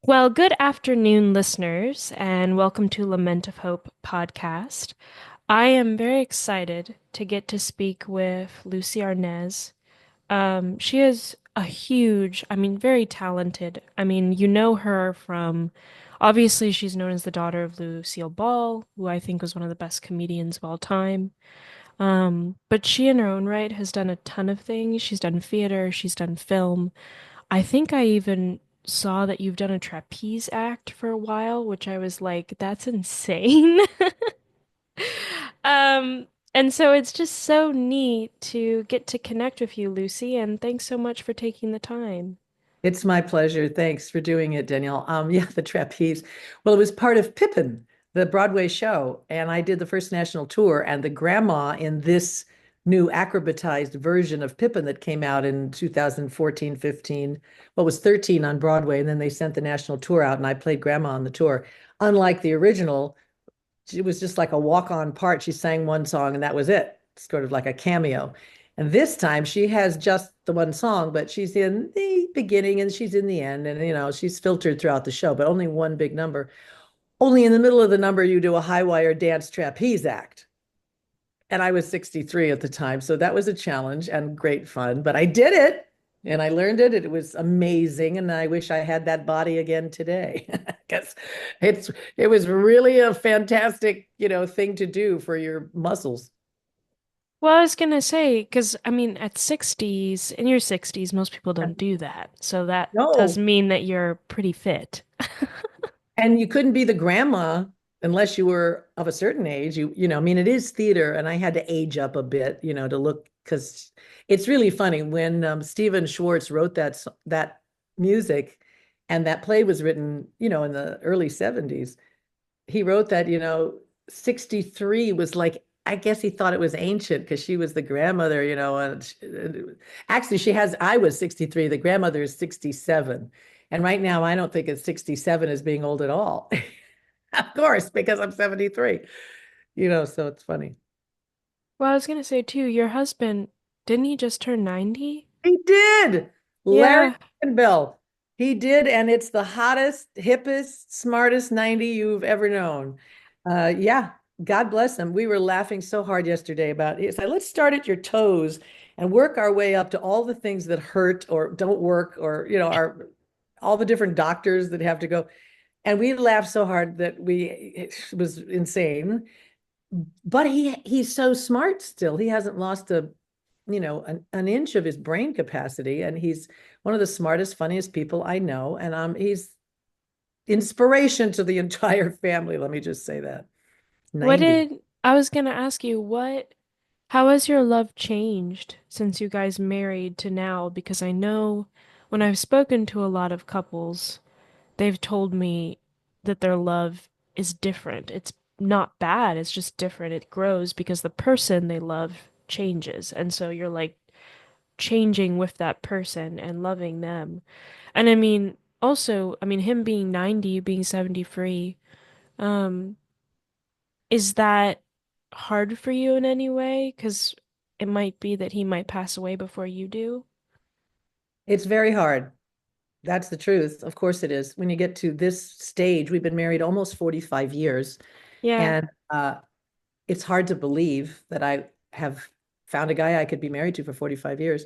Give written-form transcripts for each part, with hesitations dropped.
Well, good afternoon, listeners, and welcome to Lament of Hope podcast. I am very excited to get to speak with Lucie Arnaz. She is a huge, very talented. You know her from, obviously, she's known as the daughter of Lucille Ball, who I think was one of the best comedians of all time. But she, in her own right, has done a ton of things. She's done theater, she's done film. I think I even saw that you've done a trapeze act for a while, which I was like, that's insane. Um, and so it's just so neat to get to connect with you, Lucy, and thanks so much for taking the time. It's my pleasure. Thanks for doing it, Danielle. Yeah, the trapeze. Well, it was part of Pippin, the Broadway show, and I did the first national tour. And the grandma in this new acrobatized version of Pippin that came out in 2014, 15, well, it was 13 on Broadway, and then they sent the national tour out, and I played grandma on the tour. Unlike the original, it was just like a walk-on part. She sang one song and that was it, sort of like a cameo. And this time she has just the one song, but she's in the beginning and she's in the end. And, she's filtered throughout the show, but only one big number. Only in the middle of the number, you do a high wire dance trapeze act. And I was 63 at the time. So that was a challenge and great fun, but I did it and I learned it. It was amazing. And I wish I had that body again today because it was really a fantastic, thing to do for your muscles. Well, I was gonna say, because at 60s, in your 60s, most people don't do that. So that does No. mean that you're pretty fit. And you couldn't be the grandma unless you were of a certain age. I mean, it is theater, and I had to age up a bit, to look because it's really funny when Stephen Schwartz wrote that music, and that play was written, in the early 70s. He wrote that, 63 was like, I guess he thought it was ancient because she was the grandmother, and actually I was 63, the grandmother is 67. And right now, I don't think it's 67 as being old at all. Of course, because I'm 73, so it's funny. Well, I was gonna say too, your husband, didn't he just turn 90? He did. Larry Yeah. and Bill. He did, and it's the hottest, hippest, smartest 90 you've ever known. Yeah, God bless him. We were laughing so hard yesterday about it. He said, let's start at your toes and work our way up to all the things that hurt or don't work, or are all the different doctors that have to go. And we laughed so hard that it was insane. But he's so smart still. He hasn't lost an inch of his brain capacity, and he's one of the smartest, funniest people I know. And he's inspiration to the entire family. Let me just say that. What 90. did I was gonna ask you, how has your love changed since you guys married to now? Because I know when I've spoken to a lot of couples, they've told me that their love is different. It's not bad, it's just different. It grows because the person they love changes. And so you're like changing with that person and loving them. And also, him being 90, you being 73, um, is that hard for you in any way? Because it might be that he might pass away before you do. It's very hard. That's the truth. Of course it is. When you get to this stage, we've been married almost 45 years, Yeah. and it's hard to believe that I have found a guy I could be married to for 45 years.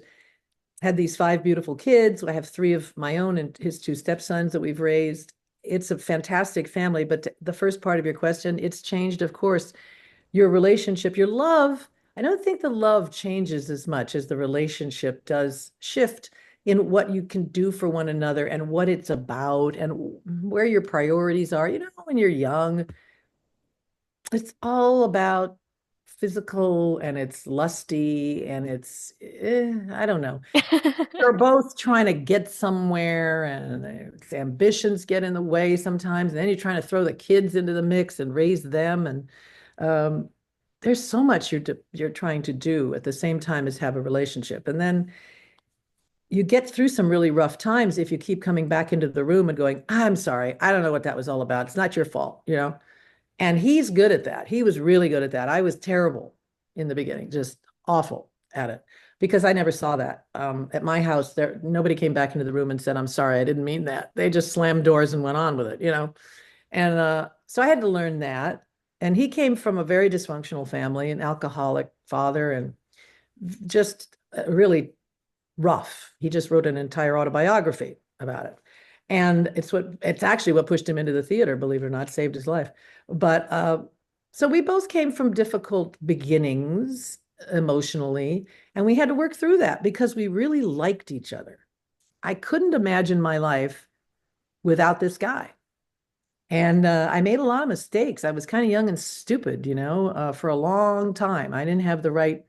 Had these five beautiful kids. I have three of my own and his two stepsons that we've raised. It's a fantastic family. But the first part of your question, it's changed, of course. Your relationship, your love, I don't think the love changes as much as the relationship does shift in what you can do for one another and what it's about and where your priorities are. When you're young, it's all about physical and it's lusty and I don't know. They're both trying to get somewhere and ambitions get in the way sometimes. And then you're trying to throw the kids into the mix and raise them. And um, there's so much you're trying to do at the same time as have a relationship. And then you get through some really rough times if you keep coming back into the room and going, I'm sorry, I don't know what that was all about. It's not your fault. And he's good at that. He was really good at that. I was terrible in the beginning, just awful at it. because I never saw that. At my house, there nobody came back into the room and said, "I'm sorry, I didn't mean that." They just slammed doors and went on with it, you know. And so I had to learn that. And he came from a very dysfunctional family, an alcoholic father, and just really rough. He just wrote an entire autobiography about it. And it's actually what pushed him into the theater, believe it or not, saved his life. But so we both came from difficult beginnings emotionally, and we had to work through that because we really liked each other. I couldn't imagine my life without this guy. And I made a lot of mistakes. I was kind of young and stupid, for a long time. I didn't have the right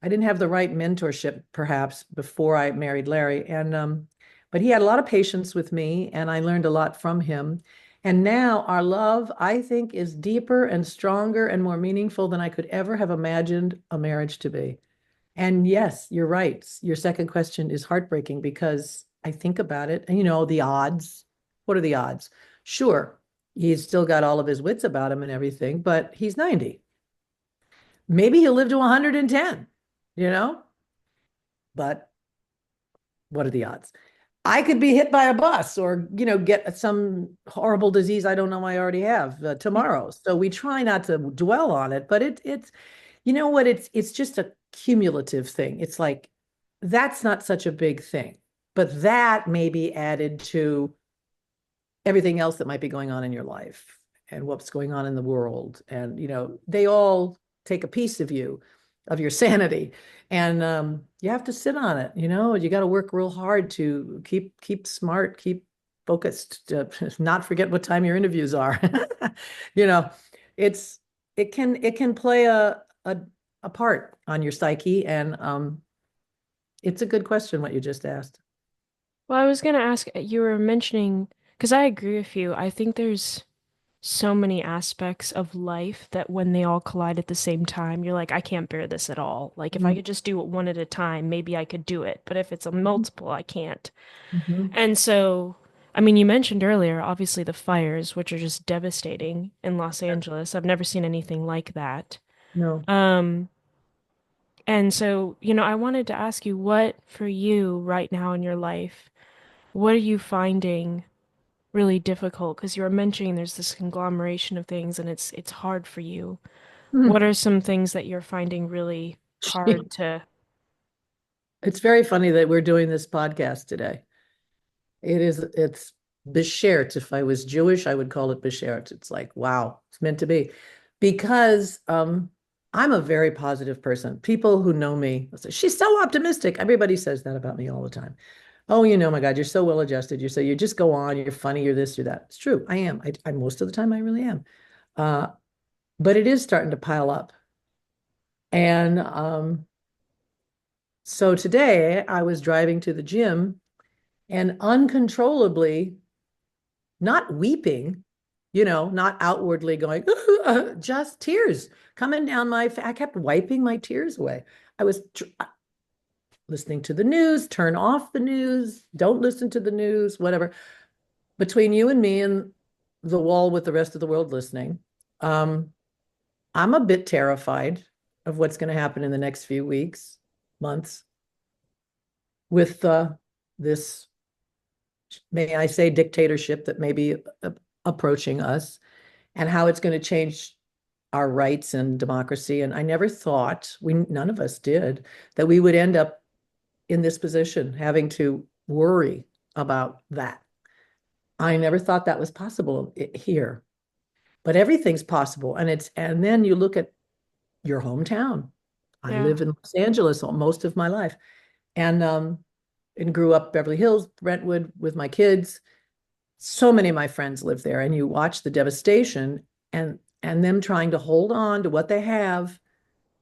mentorship perhaps before I married Larry. And but he had a lot of patience with me and I learned a lot from him. And now our love, I think, is deeper and stronger and more meaningful than I could ever have imagined a marriage to be. And yes, you're right. Your second question is heartbreaking because I think about it and the odds. What are the odds? Sure, he's still got all of his wits about him and everything, but he's 90. Maybe he'll live to 110, you know? But what are the odds? I could be hit by a bus or, get some horrible disease I don't know I already have tomorrow. So we try not to dwell on it, but it's you know what? It's just a cumulative thing. It's like that's not such a big thing, but that may be added to everything else that might be going on in your life and what's going on in the world. And, they all take a piece of you, of your sanity. And you have to sit on it, you got to work real hard to keep smart, keep focused, not forget what time your interviews are. you know, it's it can play a part on your psyche. And it's a good question what you just asked. Well, I was gonna ask, you were mentioning, because I agree with you. I think there's so many aspects of life that when they all collide at the same time, you're like, I can't bear this at all. Like, if I Mhm. could just do it one at a time, maybe I could do it. But if it's a multiple, I can't. Mhm. And so, I mean, you mentioned earlier, obviously, the fires, which are just devastating in Los Angeles. I've never seen anything like that. No. Um, and so, I wanted to ask you, what for you right now in your life, what are you finding really difficult? Because you were mentioning there's this conglomeration of things and it's hard for you. What Mhm. are some things that you're finding really hard to, It's very funny that we're doing this podcast today. It's Beshert. If I was Jewish, I would call it Beshert. It's like, wow, it's meant to be. Because I'm a very positive person. People who know me will say, she's so optimistic. Everybody says that about me all the time. Oh, my God, you're so well adjusted. You just go on, you're funny, you're this, you're that. It's true. I am. I most of the time I really am. Uh, but it is starting to pile up. And so today I was driving to the gym and uncontrollably not weeping, not outwardly going, just tears coming down my face. I kept wiping my tears away. I was listening to the news, turn off the news, don't listen to the news, whatever. Between you and me and the wall with the rest of the world listening, um, I'm a bit terrified of what's going to happen in the next few weeks, months with this, may I say, dictatorship that may be approaching us and how it's going to change our rights and democracy. And I never thought, none of us did, that we would end up in this position, having to worry about that. I never thought that was possible here, but everything's possible. And then you look at your hometown. I yeah. live in Los Angeles most of my life and grew up Beverly Hills, Brentwood with my kids. So many of my friends live there, and you watch the devastation and them trying to hold on to what they have,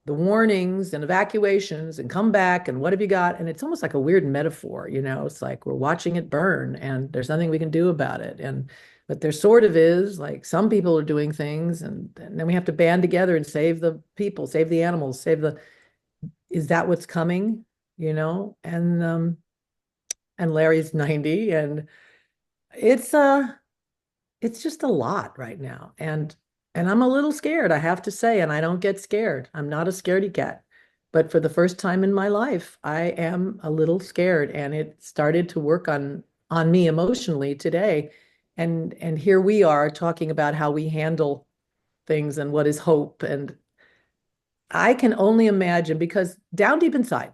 the warnings and evacuations, and come back, and what have you got? And it's almost like a weird metaphor, It's like we're watching it burn, and there's nothing we can do about it. And but there sort of is, like some people are doing things, and then we have to band together and save the people, save the animals, save the. Is that what's coming? And Larry's 90, and it's it's just a lot right now. And I'm a little scared, I have to say, and I don't get scared. I'm not a scaredy cat. But for the first time in my life, I am a little scared, and it started to work on me emotionally today. And here we are talking about how we handle things and what is hope. And I can only imagine because down deep inside,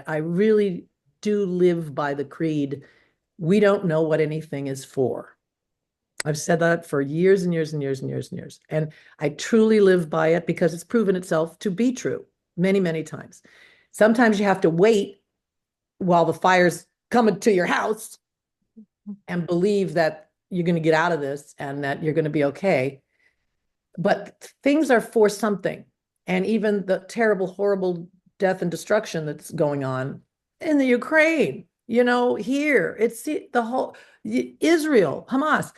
I really do live by the creed, we don't know what anything is for. I've said that for years and years and years and years and years. And I truly live by it because it's proven itself to be true many, many times. Sometimes you have to wait while the fire's coming to your house and believe that you're going to get out of this and that you're going to be okay. But things are for something. And even the terrible, horrible death and destruction that's going on in the Ukraine, here, it's the whole Israel, Hamas,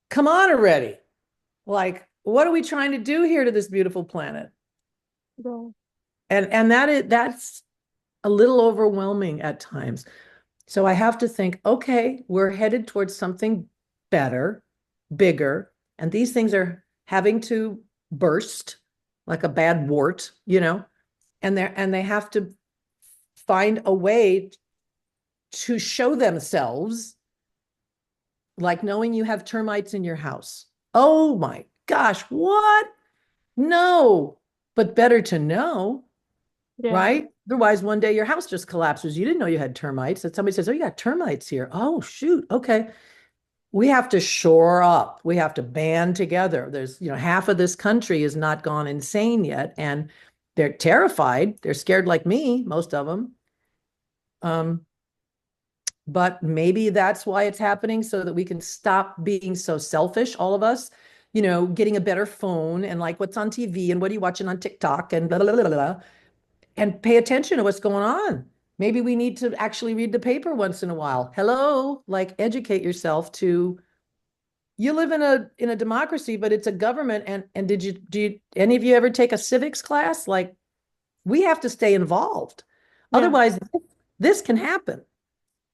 come on already. Like, what are we trying to do here to this beautiful planet? Yeah. And that's a little overwhelming at times. So I have to think, okay, we're headed towards something better, bigger, and these things are having to burst like a bad wart, and they have to find a way to show themselves, like knowing you have termites in your house. Oh my gosh, what? No, but better to know, Yeah. right? Otherwise, one day your house just collapses. You didn't know you had termites. And somebody says, "Oh, you got termites here." Oh, shoot. Okay. We have to shore up. We have to band together. There's, half of this country is not gone insane yet, and they're terrified. They're scared like me, most of them. Um, but maybe that's why it's happening so that we can stop being so selfish, all of us, getting a better phone and like what's on TV and what are you watching on TikTok and blah, blah, blah, blah, blah, and pay attention to what's going on. Maybe we need to actually read the paper once in a while. Hello, like educate yourself to you live in a democracy, but it's a government. And did any of you ever take a civics class? Like we have to stay involved. Yeah. Otherwise, this can happen.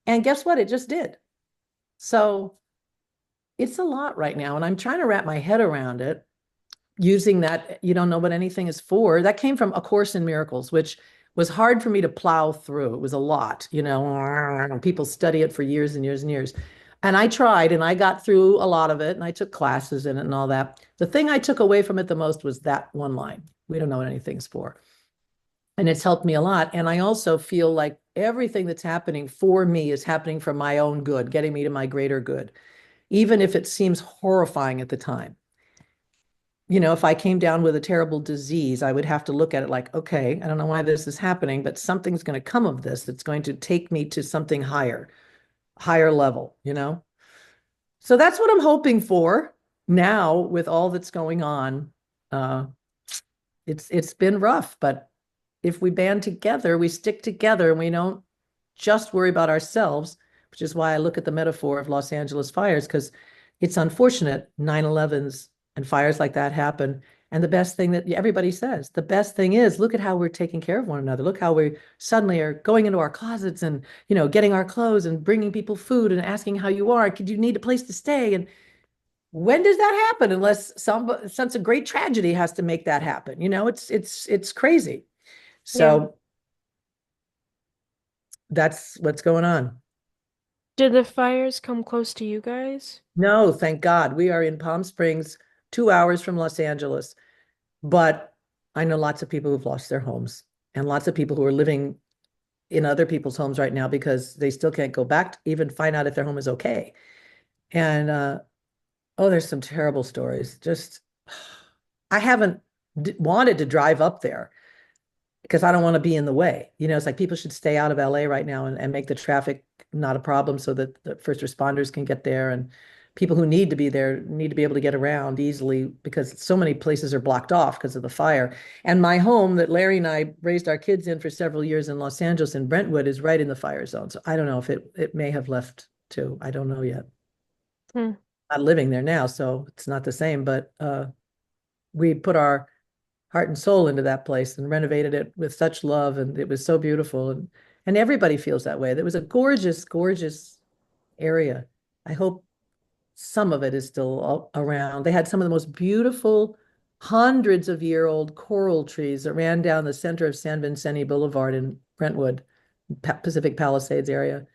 And guess what? It just did. So it's a lot right now. And I'm trying to wrap my head around it using that you don't know what anything is for. That came from A Course in Miracles, which was hard for me to plow through. It was a lot, people study it for years and years and years. And I tried and I got through a lot of it and I took classes in it and all that. The thing I took away from it the most was that one line. We don't know what anything's for. And it's helped me a lot. And I also feel like everything that's happening for me is happening for my own good, getting me to my greater good, even if it seems horrifying at the time. If I came down with a terrible disease, I would have to look at it like, okay, I don't know why this is happening, but something's going to come of this that's going to take me to something higher, higher level. So that's what I'm hoping for now with all that's going on. Uh, it's been rough, but if we band together, we stick together and we don't just worry about ourselves, which is why I look at the metaphor of Los Angeles fires, because it's unfortunate 9/11s and fires like that happen. And the best thing that everybody says, the best thing is look at how we're taking care of one another. Look how we suddenly are going into our closets and, getting our clothes and bringing people food and asking how you are. Could you need a place to stay? And when does that happen? Unless some sense of great tragedy has to make that happen. It's crazy. Yeah. So that's what's going on. Did the fires come close to you guys? No, thank God. We are in Palm Springs, 2 hours from Los Angeles. But I know lots of people who've lost their homes and lots of people who are living in other people's homes right now because they still can't go back to even find out if their home is okay. And oh, there's some terrible stories. Just I haven't wanted to drive up there because I don't want to be in the way. It's like people should stay out of LA right now and make the traffic not a problem so that the first responders can get there and people who need to be there need to be able to get around easily because so many places are blocked off because of the fire. And my home that Larry and I raised our kids in for several years in Los Angeles in Brentwood is right in the fire zone. So I don't know if it may have left too. I don't know yet. Hmm. I'm living there now, so it's not the same, but we put our heart and soul into that place and renovated it with such love, and it was so beautiful, and everybody feels that way. It was a gorgeous, gorgeous area. I hope some of it is still around. They had some of the most beautiful hundreds of year old coral trees that ran down the center of San Vicente Boulevard in Brentwood, Pacific Palisades area.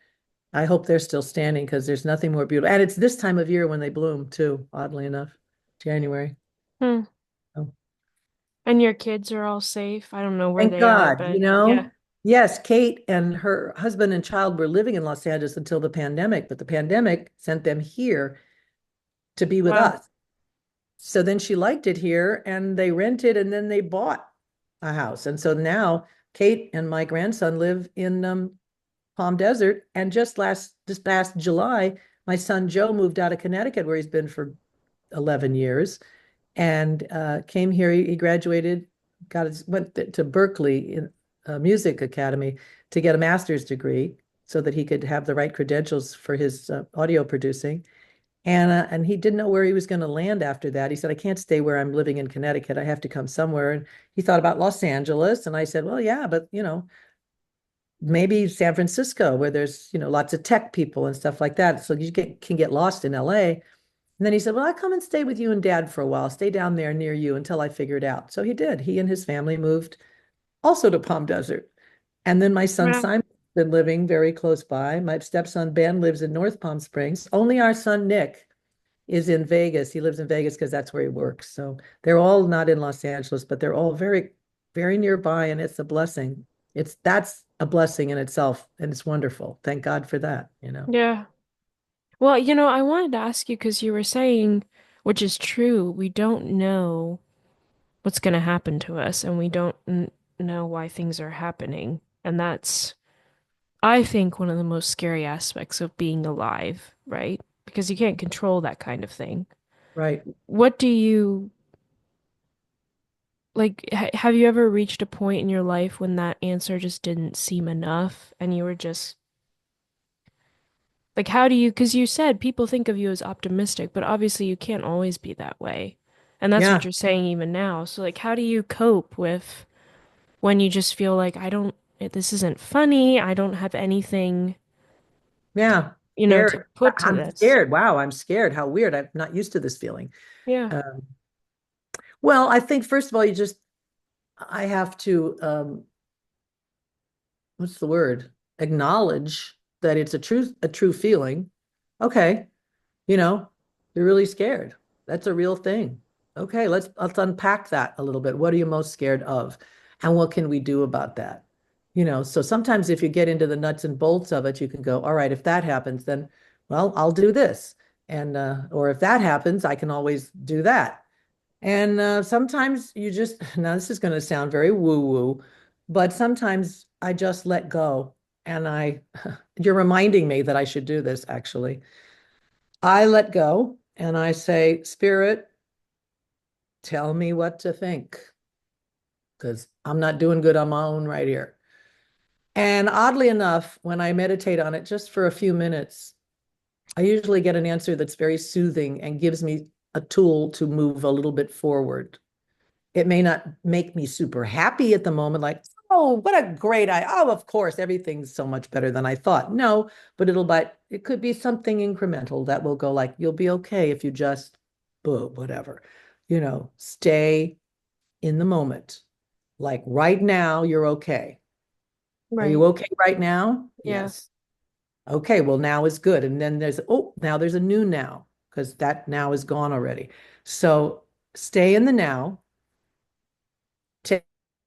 I hope they're still standing because there's nothing more beautiful. And it's this time of year when they bloom too, oddly enough, January. Hmm. Oh, And your kids are all safe? I don't know where thank they are, God, but yeah. Yes, Kate and her husband and child were living in Los Angeles until the pandemic, but the pandemic sent them here to be with Wow. us. So then she liked it here and they rented and then they bought a house. And so now Kate and my grandson live in Palm Desert. And this past July, my son Joe moved out of Connecticut, where he's been for 11 years, and came here. He graduated, went to Berkeley in a music academy to get a master's degree so that he could have the right credentials for his audio producing. And he didn't know where he was going to land after that. He said, I can't stay where I'm living in Connecticut. I have to come somewhere. And he thought about Los Angeles. And I said, well, yeah, but maybe San Francisco, where there's, lots of tech people and stuff like that. So can get lost in LA. And then he said, well, I'll come and stay with you and dad for a while, stay down there near you until I figure it out. So he did. He and his family moved also to Palm Desert. And then my son Wow. Simon's been living very close by. My stepson Ben lives in North Palm Springs. Only our son Nick is in Vegas. He lives in Vegas because that's where he works. So they're all not in Los Angeles, but they're all very, very nearby, and it's a blessing. That's a blessing in itself, and it's wonderful. Thank God for that. Yeah. Well, I wanted to ask you because you were saying, which is true, we don't know what's going to happen to us and we don't n know why things are happening. And that's, I think, one of the most scary aspects of being alive, right? Because you can't control that kind of thing. Right. What do you like? Have you ever reached a point in your life when that answer just didn't seem enough and you were just like, how do you, because you said people think of you as optimistic, but obviously you can't always be that way. And that's what Yeah. you're saying even now. So, like, how do you cope with when you just feel like, this isn't funny, I don't have anything, Yeah. to Scared. put to I'm this? scared. Wow, I'm scared. How weird. I'm not used to this feeling. Yeah, Um, well, I think first of all, I have to, what's the word? Acknowledge that it's a true feeling. Okay, you know, you're really scared. That's a real thing. Okay, let's unpack that a little bit. What are you most scared of? And what can we do about that? So sometimes if you get into the nuts and bolts of it, you can go, all right, if that happens, then well, I'll do this. And or if that happens, I can always do that. And sometimes now this is going to sound very woo-woo, but sometimes I just let go. And you're reminding me that I should do this actually. I let go and I say, Spirit, tell me what to think because I'm not doing good on my own right here. And oddly enough, when I meditate on it just for a few minutes, I usually get an answer that's very soothing and gives me a tool to move a little bit forward. It may not make me super happy at the moment, like, oh, what a oh, of course, everything's so much better than I thought. No, but it could be something incremental that will go like, you'll be okay if you just, boo, whatever, stay in the moment. Like right now, you're okay. Are you right. okay right now? Yeah, Yes. Okay, well, now is good. And then now there's a new now because that now is gone already. So stay in the now.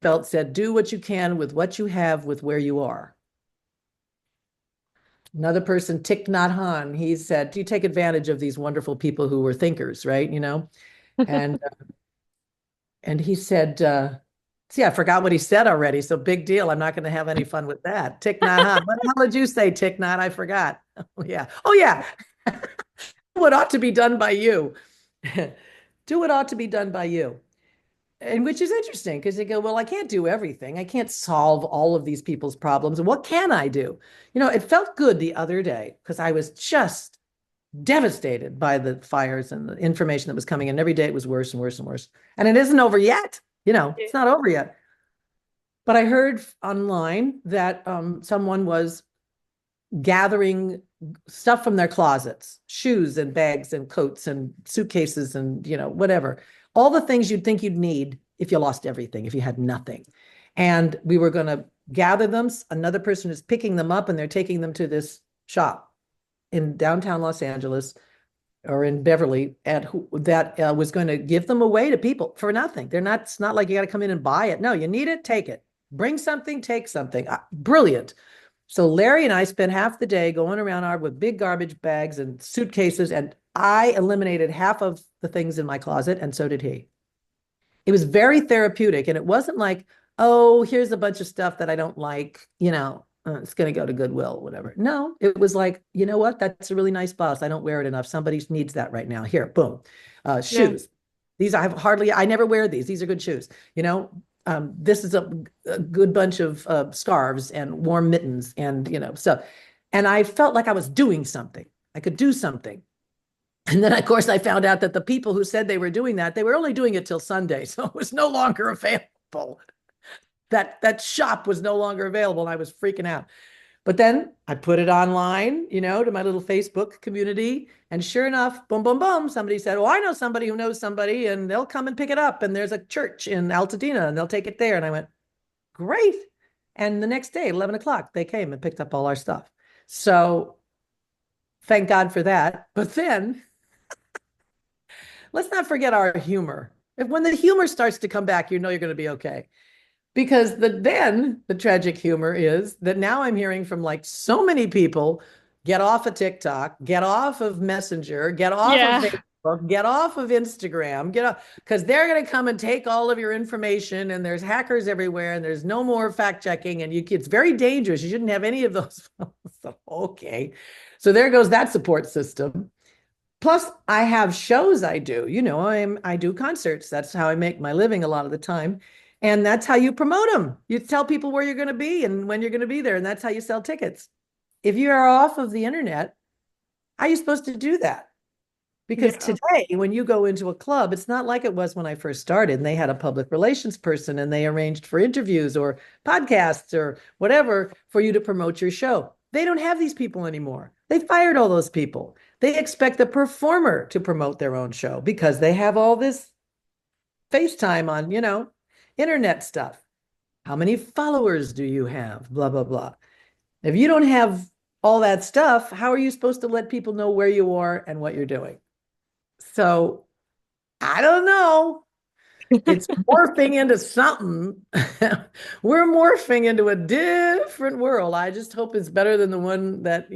Belt said, do what you can with what you have with where you are. Another person, Thich Nhat Hanh, he said, do you take advantage of these wonderful people who were thinkers, right? And and he said, see, I forgot what he said already. So big deal. I'm not going to have any fun with that. Thich Nhat Hanh. What the hell did you say, Thich Nhat? I forgot. Oh, yeah. Oh, yeah. What ought to be done by you. Do what ought to be done by you. And which is interesting because they go, well, I can't do everything. I can't solve all of these people's problems. What can I do? It felt good the other day because I was just devastated by the fires and the information that was coming in. Every day it was worse and worse and worse. And it isn't over yet. yeah. It's not over yet. But I heard online that someone was gathering stuff from their closets, shoes and bags and coats and suitcases and whatever, all the things you'd think you'd need if you lost everything, if you had nothing. And we were going to gather them. Another person is picking them up and they're taking them to this shop in downtown Los Angeles or in Beverly at that was going to give them away to people for nothing. They're not, it's not like you got to come in and buy it. No, you need it, take it. Bring something, take something. Brilliant. So Larry and I spent half the day going around our with big garbage bags and suitcases, and I eliminated half of the things in my closet, and so did he. It was very therapeutic, and it wasn't like, oh, here's a bunch of stuff that I don't like, it's going to go to Goodwill or whatever. No, it was like, you know what? That's a really nice blouse. I don't wear it enough. Somebody needs that right now. Here, boom. Yeah. Shoes. These I have hardly, I never wear these. These are good shoes. This is a good bunch of scarves and warm mittens and, stuff. And I felt like I was doing something. I could do something. And then, of course, I found out that the people who said they were doing that, they were only doing it till Sunday. So it was no longer available. That shop was no longer available. And I was freaking out. But then I put it online, to my little Facebook community. And sure enough, boom, boom, boom, somebody said, oh, I know somebody who knows somebody and they'll come and pick it up. And there's a church in Altadena and they'll take it there. And I went, great. And the next day, 11 o'clock, they came and picked up all our stuff. So thank God for that. But then let's not forget our humor. When the humor starts to come back, you know you're going to be okay. Because then the tragic humor is that now I'm hearing from like so many people, get off of TikTok, get off of Messenger, get off of Yeah. Facebook, get off of Instagram, get off, because they're going to come and take all of your information and there's hackers everywhere and there's no more fact checking and it's very dangerous. You shouldn't have any of those. So, okay. So there goes that support system. Plus, I have shows I do. I do concerts. That's how I make my living a lot of the time. And that's how you promote them. You tell people where you're going to be and when you're going to be there. And that's how you sell tickets. If you are off of the internet, how are you supposed to do that? Because Yeah. today, when you go into a club, it's not like it was when I first started and they had a public relations person and they arranged for interviews or podcasts or whatever for you to promote your show. They don't have these people anymore. They fired all those people. They expect the performer to promote their own show because they have all this FaceTime on, internet stuff. How many followers do you have? Blah, blah, blah. If you don't have all that stuff, how are you supposed to let people know where you are and what you're doing? So I don't know. It's morphing into something. We're morphing into a different world. I just hope it's better than the one that,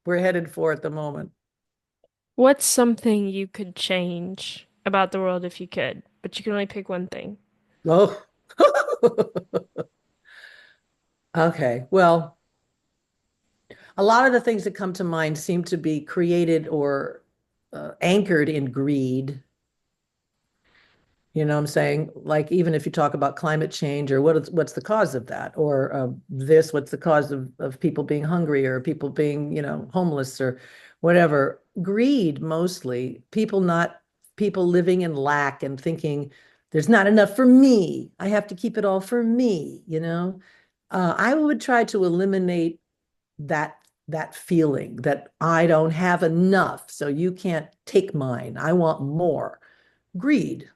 we're headed for at the moment. What's something you could change about the world if you could, but you can only pick one thing? Oh, okay. Well, a lot of the things that come to mind seem to be created or anchored in greed. You know what I'm saying? Like even if you talk about climate change or what's the cause of that, or what's the cause of people being hungry or people being, homeless or whatever. Greed mostly, people living in lack and thinking there's not enough for me. I have to keep it all for me. I would try to eliminate that that feeling that I don't have enough, so you can't take mine. I want more. Greed.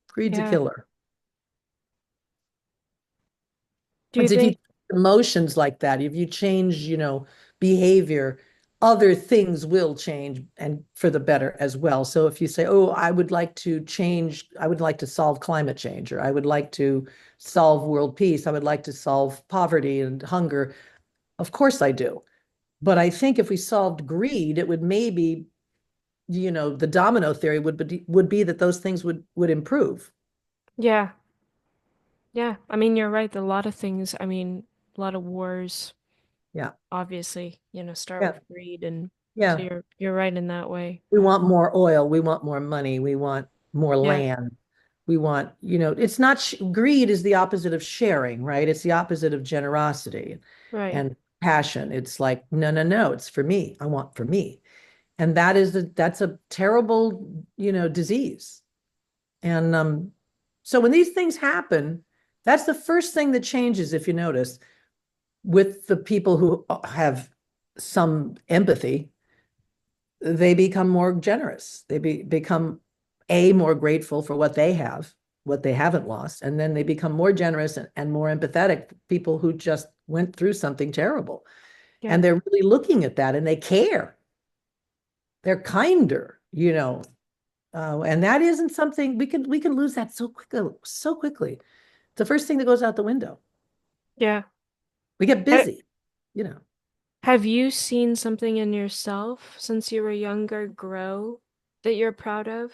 Greed's a Yeah. killer. Do you But if you think, emotions like that, if you change, behavior, other things will change and for the better as well. So if you say, oh, I would like to change, I would like to solve climate change, or I would like to solve world peace, I would like to solve poverty and hunger. Of course I do. But I think if we solved greed, it would maybe, the domino theory would be that those things would improve. yeah, yeah. I mean, you're right. A lot of things, I mean, a lot of wars Yeah. obviously, start Yeah. with greed and so Yeah. you're right in that way. We want more oil. We want more money. We want more Yeah, land. We want, it's not greed is the opposite of sharing, right? It's the opposite of generosity right. and passion. It's like, no, no, no, it's for me. I want for me. And that's a terrible, disease. And so when these things happen, that's the first thing that changes, if you notice, with the people who have some empathy. They become more generous. They become more grateful for what they have, what they haven't lost, and then they become more generous and more empathetic, people who just went through something terrible. Yeah. And they're really looking at that and they care. They're kinder, and that isn't something we can lose that so quickly, so quickly. It's the first thing that goes out the window. Yeah. We get Ha- busy, you know. Have you seen something in yourself since you were younger grow that you're proud of?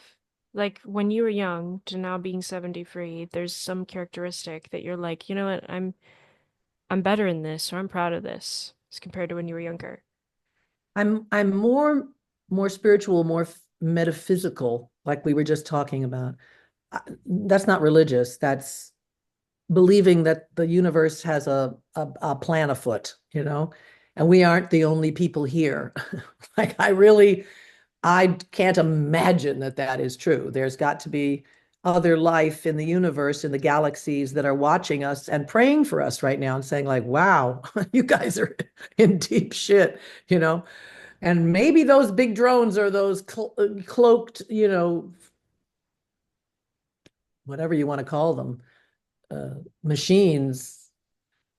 Like when you were young to now being 73, there's some characteristic that you're like, you know what, I'm better in this or I'm proud of this as compared to when you were younger. I'm more spiritual, more metaphysical, like we were just talking about. That's not religious. That's believing that the universe has a plan afoot, and we aren't the only people here. Like I can't imagine that that is true. There's got to be other life in the universe, in the galaxies that are watching us and praying for us right now and saying like, wow, you guys are in deep shit, you know? And maybe those big drones or those cloaked, whatever you want to call them, machines,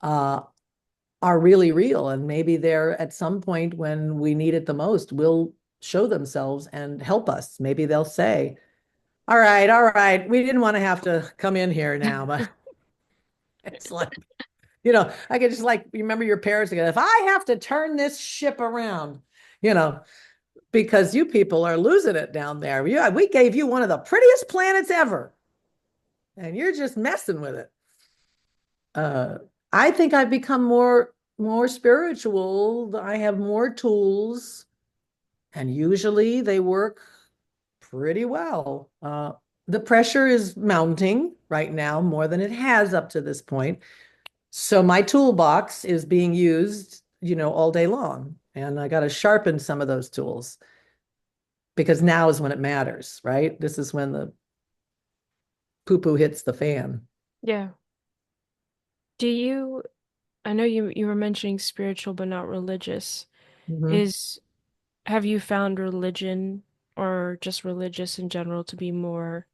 uh, are really real. And maybe they're at some point when we need it the most, will show themselves and help us. Maybe they'll say, all right, we didn't want to have to come in here now, but it's like, I could just like remember your parents again. If I have to turn this ship around, you know, because you people are losing it down there. We gave you one of the prettiest planets ever, and you're just messing with it. Uh, I think I've become more spiritual. I have more tools, and usually they work pretty well. The pressure is mounting right now more than it has up to this point. So my toolbox is being used, all day long, and I got to sharpen some of those tools because now is when it matters, right? This is when the poo poo hits the fan. Yeah. Do you, I know you were mentioning spiritual but not religious. Mhm. Is Have you found religion or just religious in general to be more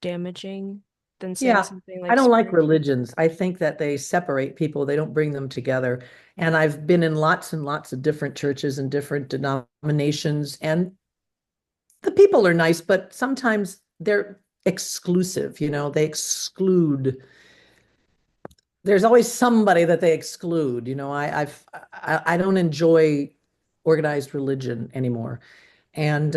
damaging than saying Yeah, something I like don't like spiritual? religions. I think that they separate people, they don't bring them together. And I've been in lots and lots of different churches and different denominations, and the people are nice, but sometimes they're exclusive, they exclude. There's always somebody that they exclude. I don't enjoy organized religion anymore. And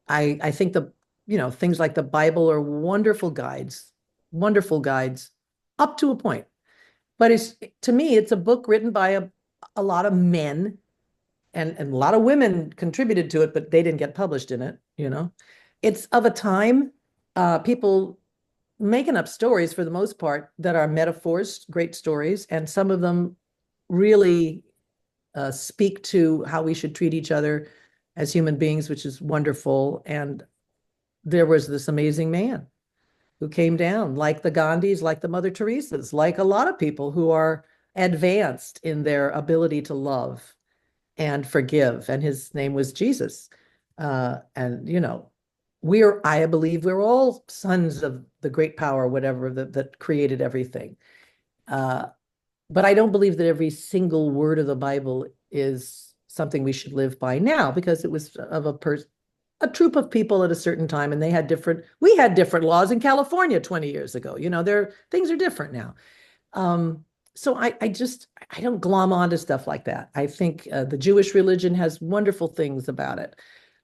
I think things like the Bible are wonderful guides up to a point. But to me, it's a book written by a lot of men, and a lot of women contributed to it, but they didn't get published in it. It's of a time, people making up stories for the most part that are metaphors, great stories, and some of them really speak to how we should treat each other as human beings, which is wonderful. And there was this amazing man who came down, like the Gandhis, like the Mother Teresas, like a lot of people who are advanced in their ability to love and forgive. And his name was Jesus. And, I believe we're all sons of the great power, whatever, that created everything. Uh, but I don't believe that every single word of the Bible is something we should live by now, because it was of a troop of people at a certain time, and we had different laws in California 20 years ago. Things are different now. Um, so I don't glom onto stuff like that. I think the Jewish religion has wonderful things about it,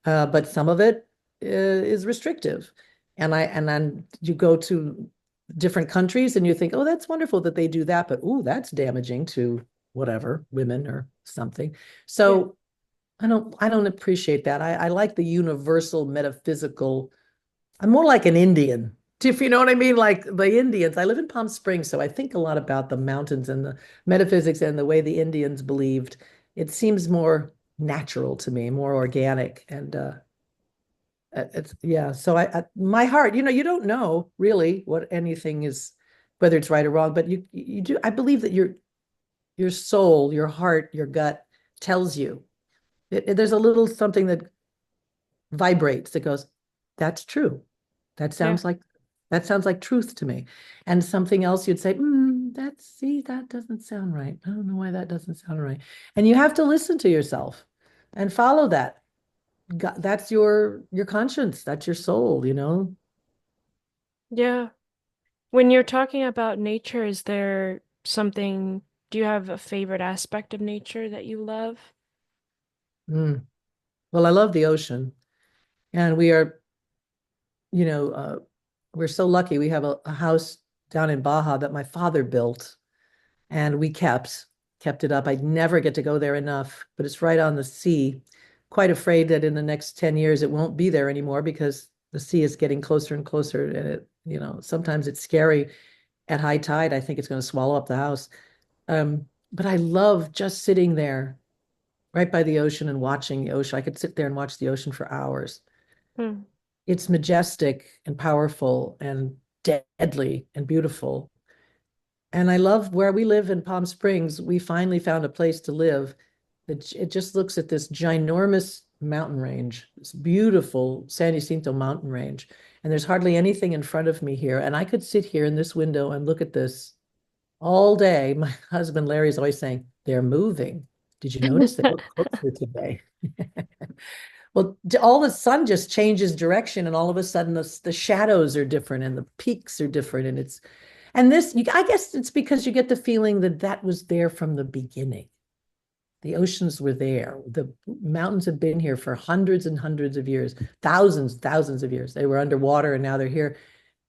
but some of it is restrictive. And then you go to different countries and you think, oh, that's wonderful that they do that, but oh, that's damaging to whatever, women or something. Yeah. So I don't appreciate that. I like the universal metaphysical. I'm more like an Indian. If you know what I mean, like the Indians. I live in Palm Springs, so I think a lot about the mountains and the metaphysics and the way the Indians believed. It seems more natural to me, more organic, and it's yeah. So my heart, you don't know really what anything is, whether it's right or wrong, but you do. I believe that your soul, your heart, your gut tells you. There's a little something that vibrates that goes, That's true. That Yeah. sounds like that sounds like truth to me. And something else you'd say, that doesn't sound right. I don't know why that doesn't sound right. And you have to listen to yourself and follow that. That's your conscience. That's your soul, you know? Yeah. When you're talking about nature, is there something, do you have a favorite aspect of nature that you love? Mm. Well, I love the ocean. And we are, you know, we're so lucky. We have a house down in Baja that my father built and we kept it up. I'd never get to go there enough, but it's right on the sea. Quite afraid that in the next 10 years it won't be there anymore because the sea is getting closer and closer and sometimes it's scary at high tide. I think it's going to swallow up the house. But I love just sitting there right by the ocean and watching the ocean. I could sit there and watch the ocean for hours. Hmm. It's majestic and powerful and deadly and beautiful. And I love where we live in Palm Springs. We finally found a place to live. It just looks at this ginormous mountain range, this beautiful San Jacinto mountain range. And there's hardly anything in front of me here. And I could sit here in this window and look at this all day. My husband Larry is always saying, they're moving. Did you notice they look closer today? Well, all the sun just changes direction, and all of a sudden the shadows are different and the peaks are different. I guess it's because you get the feeling that that was there from the beginning. The oceans were there. The mountains have been here for hundreds and hundreds of years, thousands of years. They were underwater and now they're here.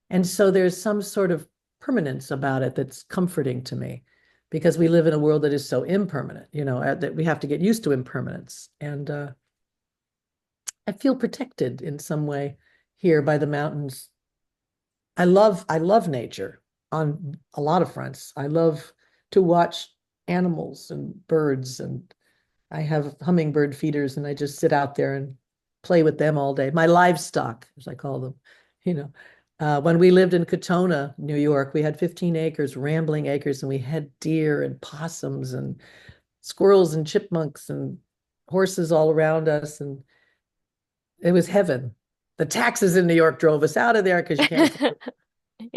And so there's some sort of permanence about it that's comforting to me because we live in a world that is so impermanent, that we have to get used to impermanence. And I feel protected in some way here by the mountains. I love nature on a lot of fronts. I love to watch animals and birds, and I have hummingbird feeders and I just sit out there and play with them all day. My livestock, as I call them, you know. When we lived in Katona, New York, we had 15 acres, rambling acres, and we had deer and possums and squirrels and chipmunks and horses all around us, and it was heaven. The taxes in New York drove us out of there because you can't afford.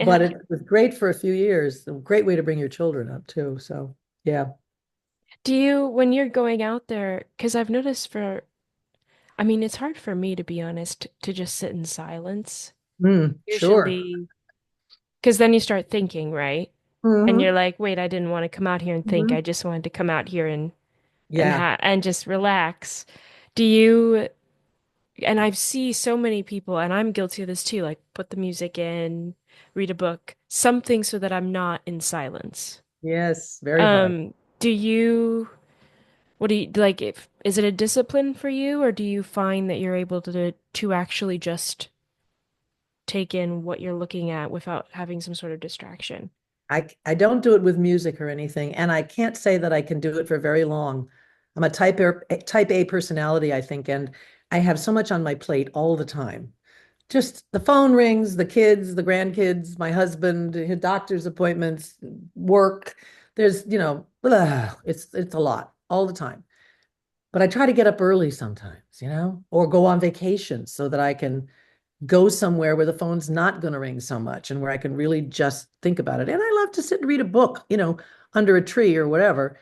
But Yeah. it was great for a few years. A great way to bring your children up too. So yeah. Do you, when you're going out there, because I've noticed I mean, it's hard for me to be honest to just sit in silence. Sure. Usually, because then you start thinking, right? And you're Hmm. like, wait, I didn't want to come out here and think. I Hmm. just wanted to come out here Yeah. and just relax. Do you, and I see so many people, and I'm guilty of this too, like put the music in, read a book, something so that I'm not in silence. Yes. Very hard. Do you, what do you like if is it a discipline for you, or do you find that you're able to actually just take in what you're looking at without having some sort of distraction? I don't do it with music or anything, and I can't say that I can do it for very long. I'm a type A personality, I think, and I have so much on my plate all the time. Just the phone rings, the kids, the grandkids, my husband, his doctor's appointments, work. There's, it's a lot all the time. But I try to get up early sometimes, or go on vacation so that I can go somewhere where the phone's not going to ring so much and where I can really just think about it. And I love to sit and read a book, under a tree or whatever.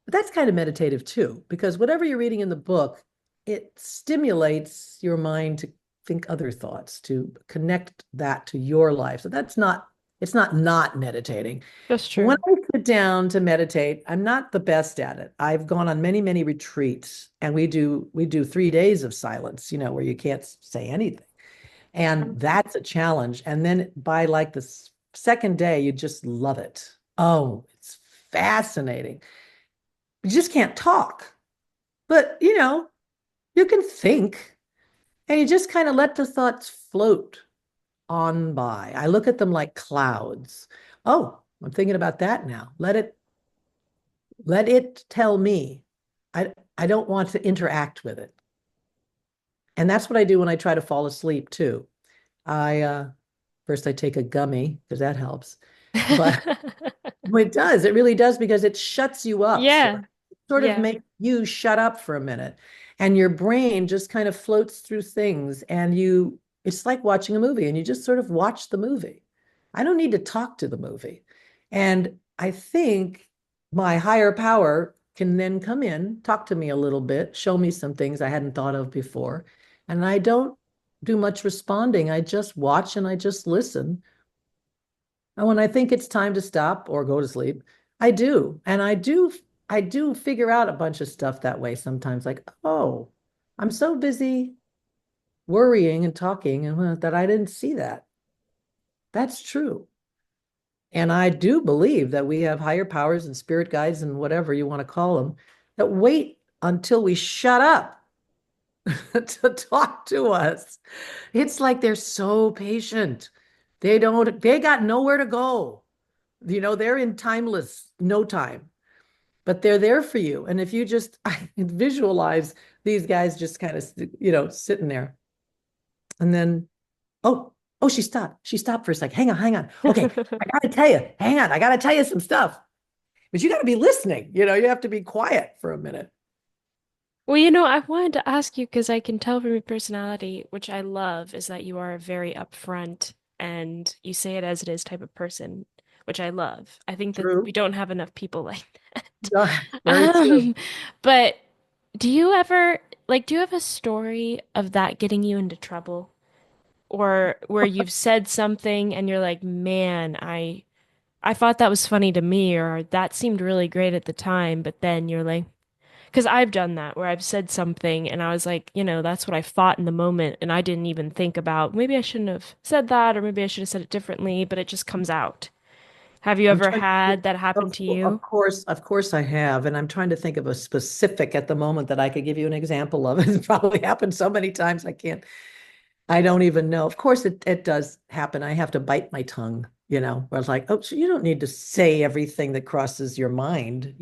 But that's kind of meditative too, because whatever you're reading in the book, it stimulates your mind to think other thoughts, to connect that to your life. So it's not meditating. That's But when true. I sit down to meditate, I'm not the best at it. I've gone on many, many retreats and we do 3 days of silence, where you can't say anything. And that's a challenge. And then by like the second day, you just love it. Oh, it's fascinating. You just can't talk, but you can think and you just kind of let the thoughts float on by. I look at them like clouds. Oh, I'm thinking about that now. Let it tell me. I don't want to interact with it. And that's what I do when I try to fall asleep too. I first I take a gummy because that helps. But it does. It really does because it shuts you up Yeah. sort of Yeah. makes you shut up for a minute. And your brain just kind of floats through things and you It's like watching a movie and you just sort of watch the movie. I don't need to talk to the movie. And I think my higher power can then come in, talk to me a little bit, show me some things I hadn't thought of before. And I don't do much responding. I just watch and I just listen. And when I think it's time to stop or go to sleep, I do. And I do figure out a bunch of stuff that way sometimes, like, oh, I'm so busy worrying and talking and that I didn't see that. That's true. And I do believe that we have higher powers and spirit guides and whatever you want to call them that wait until we shut up to talk to us. It's like they're so patient. They got nowhere to go. They're in timeless no time, but they're there for you. And if you just I visualize these guys just kind of, sitting there and then, oh, oh, she stopped. She stopped for a sec. Hang on, hang on. Okay, I gotta tell you, hang on, I gotta tell you some stuff. But you gotta be listening. You have to be quiet for a minute. Well, I wanted to ask you because I can tell from your personality, which I love, is that you are a very upfront and you say it as it is type of person, which I love. I think that we True. don't have enough people like that. Very true. Um, but do you ever, do you have a story of that getting you into trouble? Or where you've said something and you're like, man, I thought that was funny to me, or that seemed really great at the time, but then you're like, because I've done that where I've said something and I was like, that's what I thought in the moment, and I didn't even think about maybe I shouldn't have said that, or maybe I should have said it differently, but it just comes out. Have you I'm ever trying to, had that happen to you? of course I have, and I'm trying to think of a specific at the moment that I could give you an example of. It's probably happened so many times I don't even know. Of course it does happen. I have to bite my tongue, where it's like, oh, so you don't need to say everything that crosses your mind.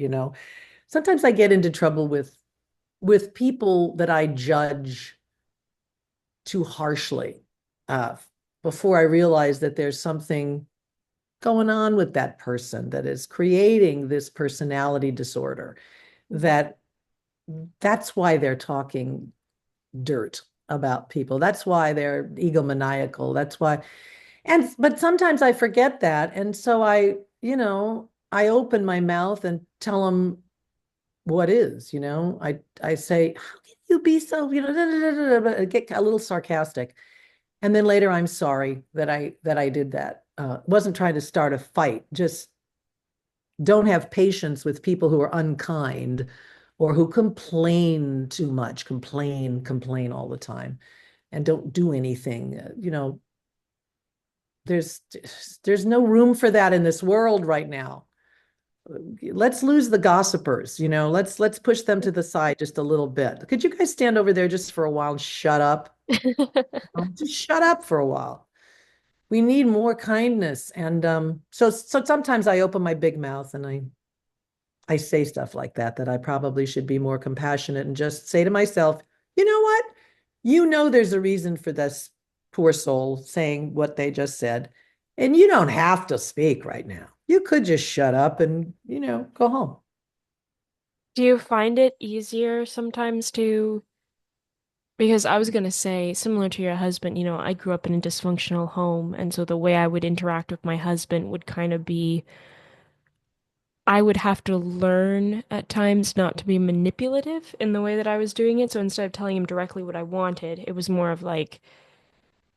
Sometimes I get into trouble with people that I judge too harshly, uh, before I realize that there's something going on with that person that is creating this personality disorder, that that's why they're talking dirt about people. That's why they're egomaniacal. That's why. But sometimes I forget that. And so I open my mouth and tell them what is. I say, how can you be so, da, da, da, da, da, get a little sarcastic. And then later I'm sorry that I did that. Wasn't trying to start a fight, just don't have patience with people who are unkind or who complain too much, complain all the time and don't do anything. There's there's no room for that in this world right now. Let's lose the gossipers. Let's push them to the side just a little bit. Could you guys stand over there just for a while and shut up? Just shut up for a while. We need more kindness. And so sometimes I open my big mouth and I say stuff like that I probably should be more compassionate and just say to myself, you know what? There's a reason for this poor soul saying what they just said. And you don't have to speak right now. You could just shut up and, go home. Do you find it easier sometimes to, because I was gonna say, similar to your husband, I grew up in a dysfunctional home, and so the way I would interact with my husband would kind of be, I would have to learn at times not to be manipulative in the way that I was doing it. So instead of telling him directly what I wanted, it was more of like,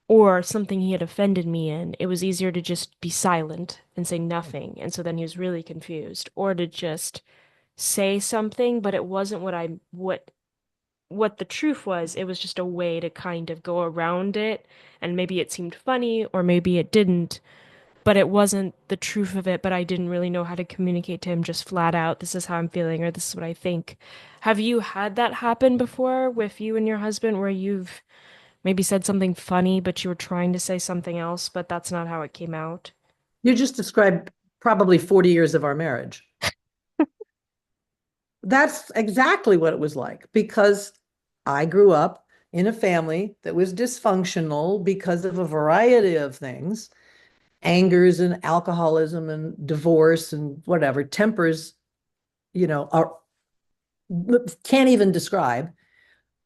or something he had offended me in, it was easier to just be silent and say nothing. And so then he was really confused, or to just say something, but it wasn't what the truth was. It was just a way to kind of go around it, and maybe it seemed funny or maybe it didn't, but it wasn't the truth of it, but I didn't really know how to communicate to him just flat out, this is how I'm feeling or this is what I think. Have you had that happen before with you and your husband where you've maybe said something funny but you were trying to say something else, but that's not how it came out? You just described probably 40 years of our marriage. That's exactly what it was like because I grew up in a family that was dysfunctional because of a variety of things, angers and alcoholism and divorce and whatever, tempers, are can't even describe.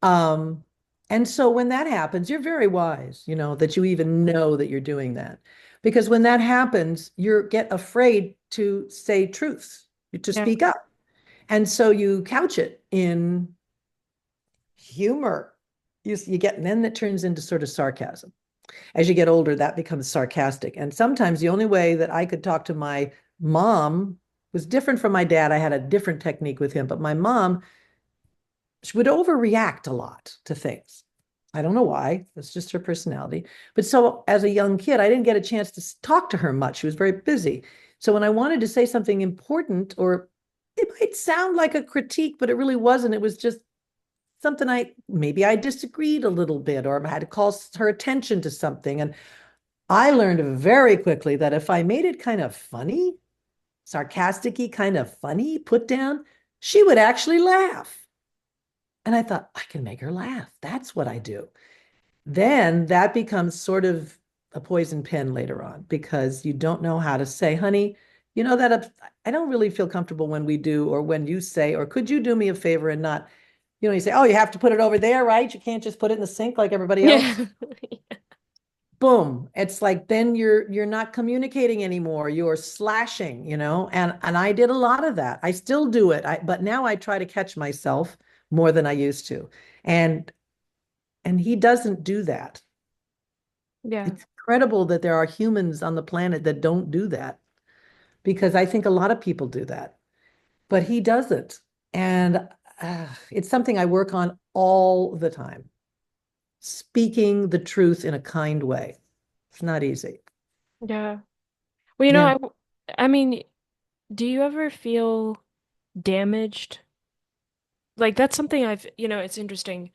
Um, And so when that happens, you're very wise, that you even know that you're doing that. Because when that happens, you get afraid to say truths, to Yeah. speak up. And so you couch it in humor. You get, and then that turns into sort of sarcasm. As you get older, that becomes sarcastic. And sometimes the only way that I could talk to my mom was different from my dad. I had a different technique with him, but my mom, she would overreact a lot to things. I don't know why. That's just her personality. But so as a young kid, I didn't get a chance to talk to her much. She was very busy. So when I wanted to say something important, or it might sound like a critique, but it really wasn't. It was just something maybe I disagreed a little bit, or I had to call her attention to something. And I learned very quickly that if I made it kind of funny, sarcastic kind of funny, put down, she would actually laugh. And I thought, I can make her laugh. That's what I do. Then that becomes sort of a poison pen later on because you don't know how to say, honey, that I don't really feel comfortable when we do, or when you say, or could you do me a favor and not, you say, oh, you have to put it over there, right? You can't just put it in the sink like everybody else. Yeah. Boom. It's like then you're not communicating anymore. You're slashing, and I did a lot of that. I still do it. But now I try to catch myself more than I used to. And and he doesn't do that. Yeah. It's incredible that there are humans on the planet that don't do that because I think a lot of people do that, but he doesn't. And it's something I work on all the time, speaking the truth in a kind way. It's not easy. Yeah. Well, Yeah. I mean, do you ever feel damaged? Like that's something it's interesting